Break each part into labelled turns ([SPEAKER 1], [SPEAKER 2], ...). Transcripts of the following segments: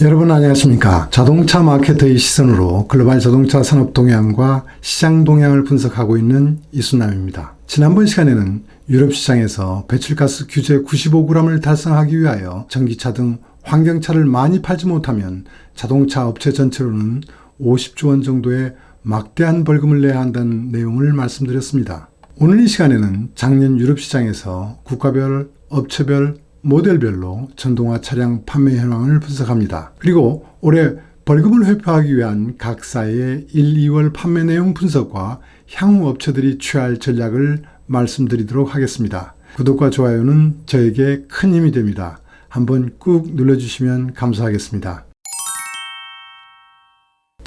[SPEAKER 1] 여러분 안녕하십니까? 자동차 마케터의 시선으로 글로벌 자동차 산업 동향과 시장 동향을 분석하고 있는 이순남입니다. 지난번 시간에는 유럽 시장에서 배출가스 규제 95g을 달성하기 위하여 전기차 등 환경차를 많이 팔지 못하면 자동차 업체 전체로는 50조 원 정도의 막대한 벌금을 내야 한다는 내용을 말씀드렸습니다. 오늘 이 시간에는 작년 유럽 시장에서 국가별, 업체별, 모델별로 전동화 차량 판매 현황을 분석합니다. 그리고 올해 벌금을 회피하기 위한 각사의 1, 2월 판매 내용 분석과 향후 업체들이 취할 전략을 말씀드리도록 하겠습니다. 구독과 좋아요는 저에게 큰 힘이 됩니다. 한번 꾹 눌러주시면 감사하겠습니다.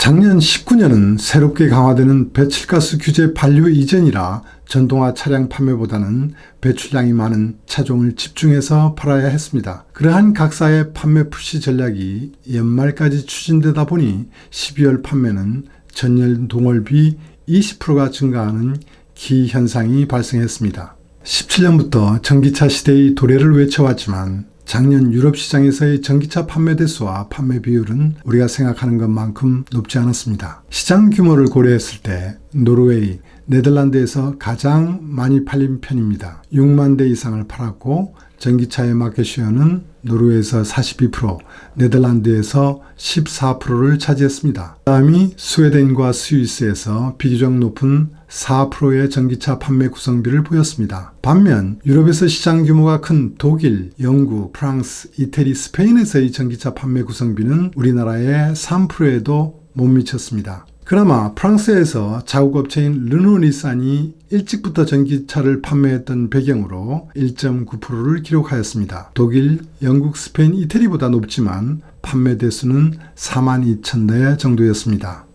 [SPEAKER 1] 작년 19년은 새롭게 강화되는 배출가스 규제 반려 이전이라 전동화 차량 판매보다는 배출량이 많은 차종을 집중해서 팔아야 했습니다. 그러한 각사의 판매 푸시 전략이 연말까지 추진되다 보니 12월 판매는 전년 동월비 20%가 증가하는 기현상이 발생했습니다. 17년부터 전기차 시대의 도래를 외쳐왔지만 작년 유럽 시장에서의 전기차 판매 대수와 판매 비율은 우리가 생각하는 것만큼 높지 않았습니다. 시장 규모를 고려했을 때 노르웨이, 네덜란드에서 가장 많이 팔린 편입니다. 6만 대 이상을 팔았고 전기차의 마켓쉐어는 노르웨이에서 42%, 네덜란드에서 14%를 차지했습니다. 다음이 스웨덴과 스위스에서 비교적 높은 4%의 전기차 판매 구성비를 보였습니다. 반면 유럽에서 시장 규모가 큰 독일, 영국, 프랑스, 이태리, 스페인에서의 전기차 판매 구성비는 우리나라의 3%에도 못 미쳤습니다. 그나마 프랑스에서 자국업체인 르노-닛산이 일찍부터 전기차를 판매했던 배경으로 1.9%를 기록하였습니다. 독일, 영국, 스페인, 이태리보다 높지만 판매 대수는 42,000대 정도였습니다.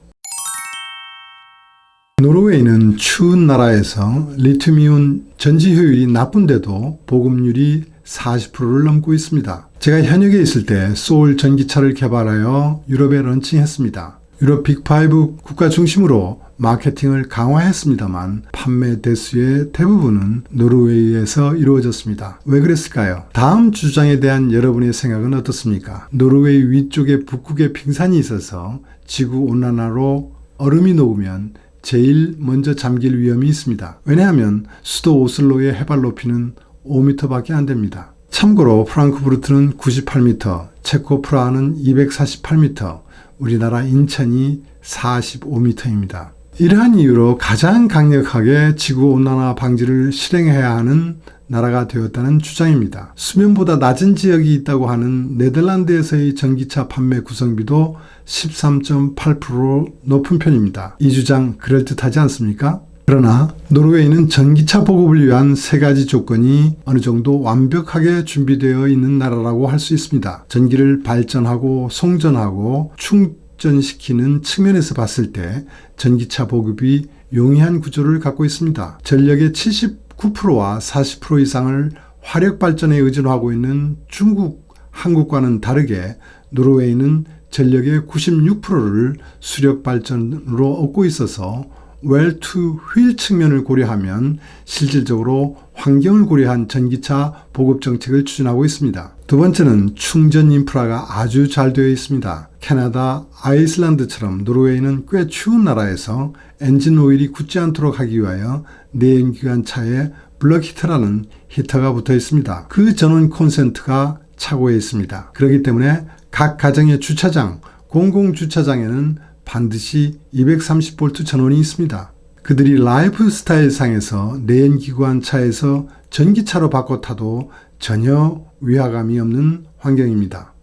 [SPEAKER 1] 노르웨이는 추운 나라에서 리튬이온 전지 효율이 나쁜데도 보급률이 40%를 넘고 있습니다. 제가 현역에 있을 때 소울 전기차를 개발하여 유럽에 런칭했습니다. 유럽 빅5 국가 중심으로 마케팅을 강화했습니다만 판매 대수의 대부분은 노르웨이에서 이루어졌습니다. 왜 그랬을까요? 다음 주장에 대한 여러분의 생각은 어떻습니까? 노르웨이 위쪽에 북극에 빙산이 있어서 지구온난화로 얼음이 녹으면 제일 먼저 잠길 위험이 있습니다. 왜냐하면 수도 오슬로의 해발 높이는 5m밖에 안 됩니다. 참고로 프랑크푸르트는 98m, 체코 프라하는 248m, 우리나라 인천이 45m입니다. 이러한 이유로 가장 강력하게 지구온난화 방지를 실행해야 하는 나라가 되었다는 주장입니다. 수면보다 낮은 지역이 있다고 하는 네덜란드에서의 전기차 판매 구성비도 13.8% 높은 편입니다. 이 주장 그럴듯하지 않습니까? 그러나 노르웨이는 전기차 보급을 위한 세 가지 조건이 어느 정도 완벽하게 준비되어 있는 나라라고 할 수 있습니다. 전기를 발전하고 송전하고 충전시키는 측면에서 봤을 때 전기차 보급이 용이한 구조를 갖고 있습니다. 전력의 79%와 40% 이상을 화력 발전에 의존하고 있는 중국, 한국과는 다르게 노르웨이는 전력의 96%를 수력 발전으로 얻고 있어서 웰 투 휠 측면을 고려하면 실질적으로 환경을 고려한 전기차 보급 정책을 추진하고 있습니다. 두 번째는 충전 인프라가 아주 잘 되어 있습니다. 캐나다, 아이슬란드처럼 노르웨이는 꽤 추운 나라에서 엔진 오일이 굳지 않도록 하기 위하여 내연기관차에 블럭 히터라는 히터가 붙어 있습니다. 그 전원 콘센트가 차고에 있습니다. 그렇기 때문에 각 가정의 주차장, 공공주차장에는 반드시 230V 전원이 있습니다. 그들이 라이프 스타일 상에서 내연기관차에서 전기차로 바꿔 타도 전혀 위화감이 없는 환경입니다.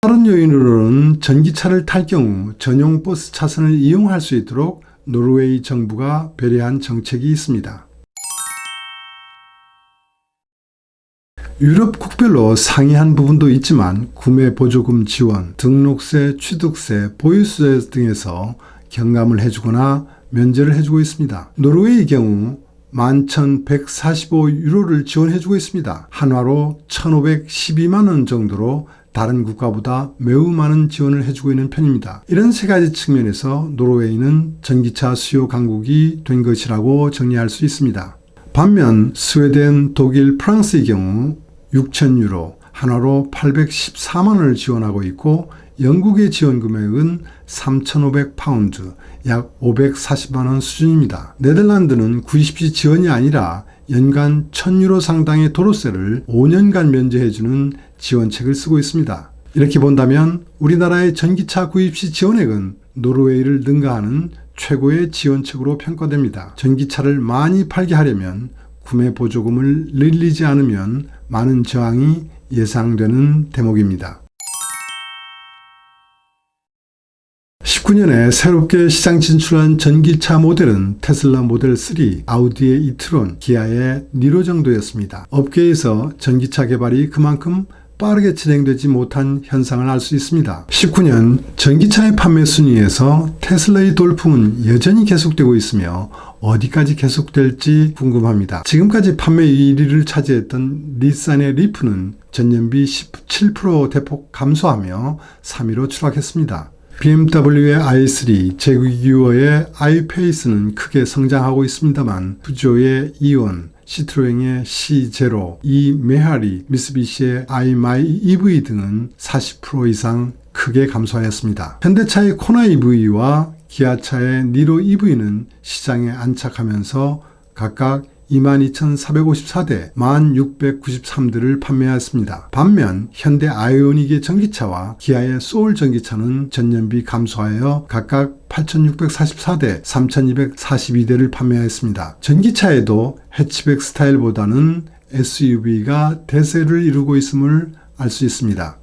[SPEAKER 1] 다른 요인으로는 전기차를 탈 경우 전용 버스 차선을 이용할 수 있도록 노르웨이 정부가 배려한 정책이 있습니다. 유럽 국별로 상이한 부분도 있지만 구매 보조금 지원, 등록세, 취득세, 보유세 등에서 경감을 해주거나 면제를 해주고 있습니다. 노르웨이의 경우 11,145유로를 지원해주고 있습니다. 한화로 1,512만 원 정도로 다른 국가보다 매우 많은 지원을 해주고 있는 편입니다. 이런 세 가지 측면에서 노르웨이는 전기차 수요 강국이 된 것이라고 정리할 수 있습니다. 반면 스웨덴, 독일, 프랑스의 경우 6,000유로, 한화로 814만 원을 지원하고 있고 영국의 지원 금액은 3,500파운드, 약 540만원 수준입니다. 네덜란드는 90시 지원이 아니라 연간 1,000유로 상당의 도로세를 5년간 면제해주는 지원책을 쓰고 있습니다. 이렇게 본다면 우리나라의 전기차 구입 시 지원액은 노르웨이를 능가하는 최고의 지원책으로 평가됩니다. 전기차를 많이 팔게 하려면 구매 보조금을 늘리지 않으면 많은 저항이 예상되는 대목입니다. 19년에 새롭게 시장 진출한 전기차 모델은 테슬라 모델 3, 아우디의 이트론, 기아의 니로 정도였습니다. 업계에서 전기차 개발이 그만큼 빠르게 진행되지 못한 현상을 알 수 있습니다. 19년 전기차의 판매 순위에서 테슬라의 돌풍은 여전히 계속되고 있으며 어디까지 계속될지 궁금합니다. 지금까지 판매 1위를 차지했던 닛산의 리프는 전년비 17% 대폭 감소하며 3위로 추락했습니다. BMW의 i3, 제규어의 iPace는 크게 성장하고 있습니다만 푸조의 이온, 시트로행의 C0, 메하리, 미쓰비시의 iMy EV 등은 40% 이상 크게 감소하였습니다. 현대차의 코나 EV와 기아차의 니로 EV는 시장에 안착하면서 각각 22,454대, 1,693대를 판매하였습니다. 반면 현대 아이오닉의 전기차와 기아의 소울 전기차는 전년비 감소하여 각각 8,644대, 3,242대를 판매하였습니다. 전기차에도 해치백 스타일보다는 SUV가 대세를 이루고 있음을 알 수 있습니다.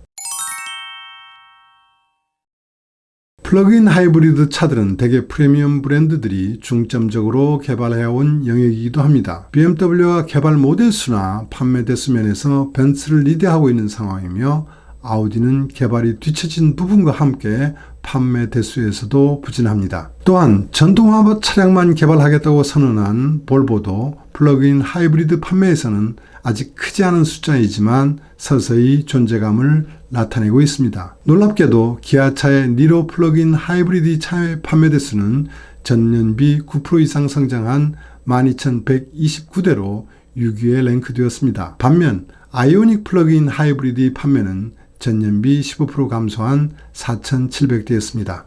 [SPEAKER 1] 플러그인 하이브리드 차들은 대개 프리미엄 브랜드들이 중점적으로 개발해온 영역이기도 합니다. BMW가 개발 모델 수나 판매 대수 면에서 벤츠를 리드하고 있는 상황이며 아우디는 개발이 뒤처진 부분과 함께 판매 대수에서도 부진합니다. 또한 전동화 차량만 개발하겠다고 선언한 볼보도 플러그인 하이브리드 판매에서는 아직 크지 않은 숫자이지만 서서히 존재감을 나타내고 있습니다. 놀랍게도 기아차의 니로 플러그인 하이브리드 차의 판매 대수는 전년비 9% 이상 성장한 12,129대로 6위에 랭크되었습니다. 반면 아이오닉 플러그인 하이브리드 판매는 전년비 15% 감소한 4,700대였습니다.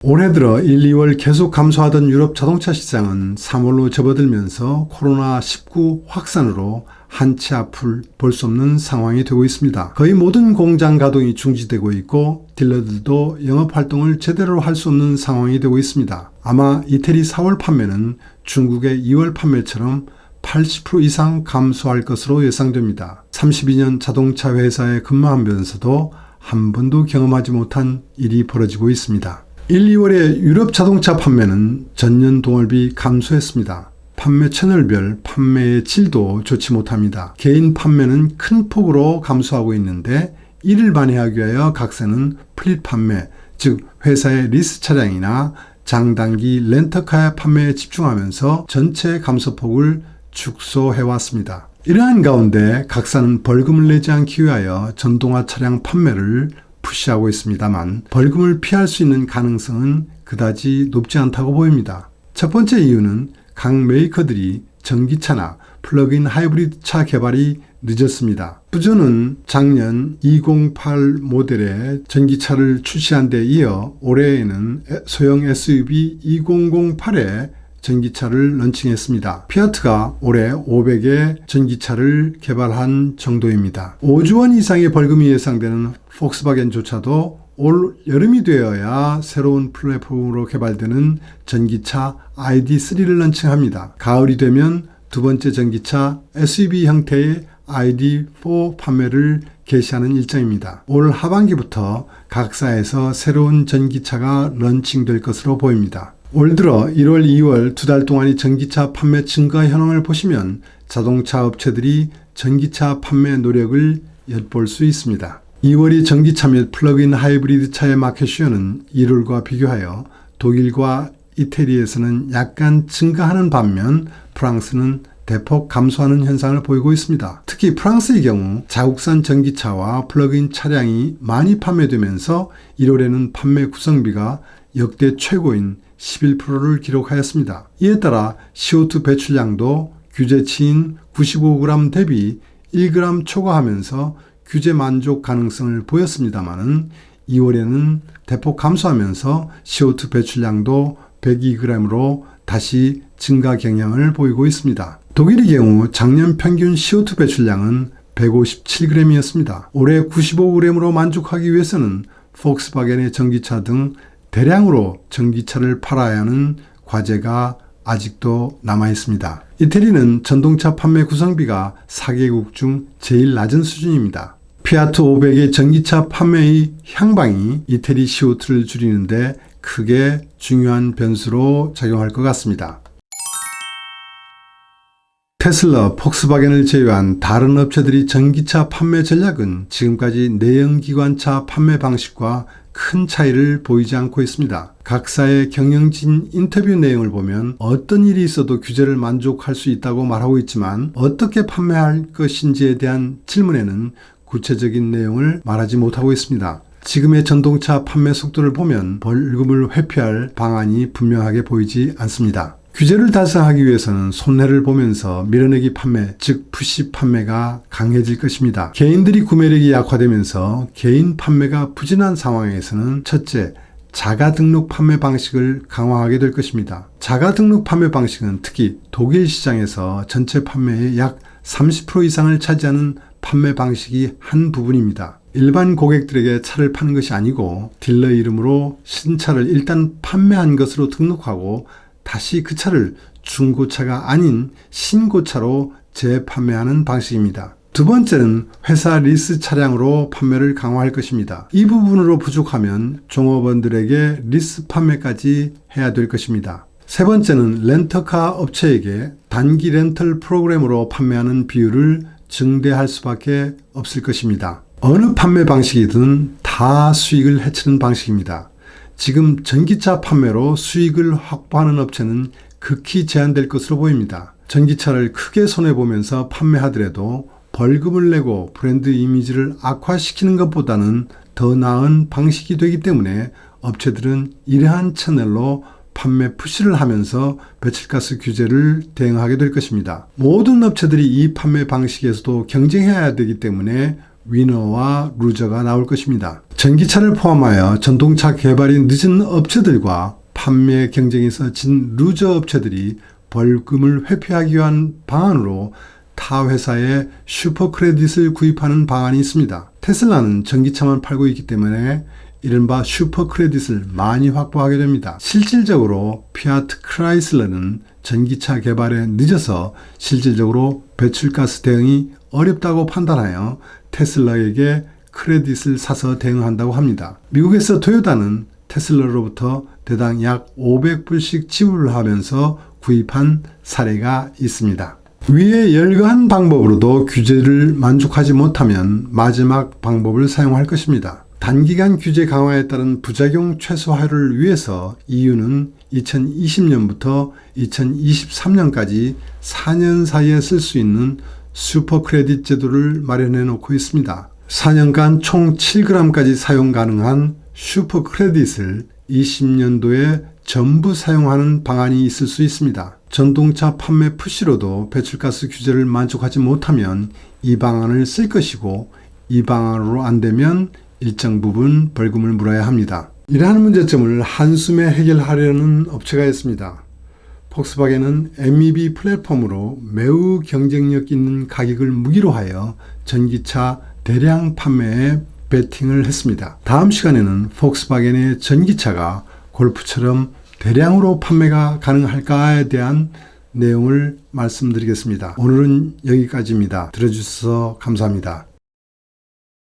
[SPEAKER 1] 올해 들어 1, 2월 계속 감소하던 유럽 자동차 시장은 3월로 접어들면서 코로나19 확산으로 한치 앞을 볼 수 없는 상황이 되고 있습니다. 거의 모든 공장 가동이 중지되고 있고 딜러들도 영업활동을 제대로 할 수 없는 상황이 되고 있습니다. 아마 이태리 4월 판매는 중국의 2월 판매처럼 80% 이상 감소할 것으로 예상됩니다. 32년 자동차 회사에 근무하면서도 한 번도 경험하지 못한 일이 벌어지고 있습니다. 1, 2월의 유럽 자동차 판매는 전년 동월비 감소했습니다. 판매 채널별 판매의 질도 좋지 못합니다. 개인 판매는 큰 폭으로 감소하고 있는데 이를 만회하기 위하여 각사는 플릿 판매, 즉 회사의 리스 차량이나 장단기 렌터카 판매에 집중하면서 전체 감소폭을 축소해왔습니다. 이러한 가운데 각사는 벌금을 내지 않기 위하여 전동화 차량 판매를 푸시하고 있습니다만 벌금을 피할 수 있는 가능성은 그다지 높지 않다고 보입니다. 첫 번째 이유는 각 메이커들이 전기차나 플러그인 하이브리드 차 개발이 늦었습니다. 푸조는 작년 208 모델의 전기차를 출시한 데 이어 올해에는 소형 SUV 2008의 전기차를 런칭했습니다. 피아트가 올해 500의 전기차를 개발한 정도입니다. 5조 원 이상의 벌금이 예상되는 폭스바겐조차도 올 여름이 되어야 새로운 플랫폼으로 개발되는 전기차 ID3를 런칭합니다. 가을이 되면 두 번째 전기차 SUV 형태의 ID4 판매를 개시하는 일정입니다. 올 하반기부터 각사에서 새로운 전기차가 런칭될 것으로 보입니다. 올 들어 1월, 2월 두 달 동안의 전기차 판매 증가 현황을 보시면 자동차 업체들이 전기차 판매 노력을 엿볼 수 있습니다. 2월이 전기차 및 플러그인 하이브리드 차의 마켓 쉐어는 1월과 비교하여 독일과 이태리에서는 약간 증가하는 반면 프랑스는 대폭 감소하는 현상을 보이고 있습니다. 특히 프랑스의 경우 자국산 전기차와 플러그인 차량이 많이 판매되면서 1월에는 판매 구성비가 역대 최고인 11%를 기록하였습니다. 이에 따라 CO2 배출량도 규제치인 95g 대비 1g 초과하면서 규제 만족 가능성을 보였습니다마는 2월에는 대폭 감소하면서 CO2 배출량도 102g으로 다시 증가 경향을 보이고 있습니다. 독일의 경우 작년 평균 CO2 배출량은 157g이었습니다. 올해 95g으로 만족하기 위해서는 폭스바겐의 전기차 등 대량으로 전기차를 팔아야 하는 과제가 아직도 남아 있습니다. 이태리는 전동차 판매 구성비가 4개국 중 제일 낮은 수준입니다. 피아트 500의 전기차 판매의 향방이 이태리 CO2를 줄이는데 크게 중요한 변수로 작용할 것 같습니다. 테슬라, 폭스바겐을 제외한 다른 업체들이 전기차 판매 전략은 지금까지 내연기관차 판매 방식과 큰 차이를 보이지 않고 있습니다. 각사의 경영진 인터뷰 내용을 보면 어떤 일이 있어도 규제를 만족할 수 있다고 말하고 있지만 어떻게 판매할 것인지에 대한 질문에는 구체적인 내용을 말하지 못하고 있습니다. 지금의 전동차 판매 속도를 보면 벌금을 회피할 방안이 분명하게 보이지 않습니다. 규제를 달성하기 위해서는 손해를 보면서 밀어내기 판매, 즉 푸시 판매가 강해질 것입니다. 개인들이 구매력이 약화되면서 개인 판매가 부진한 상황에서는 첫째, 자가 등록 판매 방식을 강화하게 될 것입니다. 자가 등록 판매 방식은 특히 독일 시장에서 전체 판매의 약 30% 이상을 차지하는 판매 방식이 한 부분입니다. 일반 고객들에게 차를 파는 것이 아니고 딜러 이름으로 신차를 일단 판매한 것으로 등록하고 다시 그 차를 중고차가 아닌 신고차로 재판매하는 방식입니다. 두 번째는 회사 리스 차량으로 판매를 강화할 것입니다. 이 부분으로 부족하면 종업원들에게 리스 판매까지 해야 될 것입니다. 세 번째는 렌터카 업체에게 단기 렌털 프로그램으로 판매하는 비율을 증대할 수밖에 없을 것입니다. 어느 판매 방식이든 다 수익을 해치는 방식입니다. 지금 전기차 판매로 수익을 확보하는 업체는 극히 제한될 것으로 보입니다. 전기차를 크게 손해보면서 판매하더라도 벌금을 내고 브랜드 이미지를 악화시키는 것보다는 더 나은 방식이 되기 때문에 업체들은 이러한 채널로 판매 푸시를 하면서 배출가스 규제를 대응하게 될 것입니다. 모든 업체들이 이 판매 방식에서도 경쟁해야 되기 때문에 위너와 루저가 나올 것입니다. 전기차를 포함하여 전동차 개발이 늦은 업체들과 판매 경쟁에서 진 루저 업체들이 벌금을 회피하기 위한 방안으로 타 회사의 슈퍼 크레딧을 구입하는 방안이 있습니다. 테슬라는 전기차만 팔고 있기 때문에 이른바 슈퍼 크레딧을 많이 확보하게 됩니다. 실질적으로 피아트 크라이슬러는 전기차 개발에 늦어서 실질적으로 배출가스 대응이 어렵다고 판단하여 테슬라에게 크레딧을 사서 대응한다고 합니다. 미국에서 토요타는 테슬라로부터 대당 약 500불씩 지불을 하면서 구입한 사례가 있습니다. 위의 열거한 방법으로도 규제를 만족하지 못하면 마지막 방법을 사용할 것입니다. 단기간 규제 강화에 따른 부작용 최소화를 위해서 EU는 2020년부터 2023년까지 4년 사이에 쓸 수 있는 슈퍼 크레딧 제도를 마련해 놓고 있습니다. 4년간 총 7g까지 사용 가능한 슈퍼 크레딧을 20년도에 전부 사용하는 방안이 있을 수 있습니다. 전동차 판매 푸시로도 배출가스 규제를 만족하지 못하면 이 방안을 쓸 것이고 이 방안으로 안 되면 일정 부분 벌금을 물어야 합니다. 이러한 문제점을 한숨에 해결하려는 업체가 있습니다. 폭스바겐은 MEB 플랫폼으로 매우 경쟁력 있는 가격을 무기로 하여 전기차 대량 판매에 베팅을 했습니다. 다음 시간에는 폭스바겐의 전기차가 골프처럼 대량으로 판매가 가능할까에 대한 내용을 말씀드리겠습니다. 오늘은 여기까지입니다. 들어주셔서 감사합니다.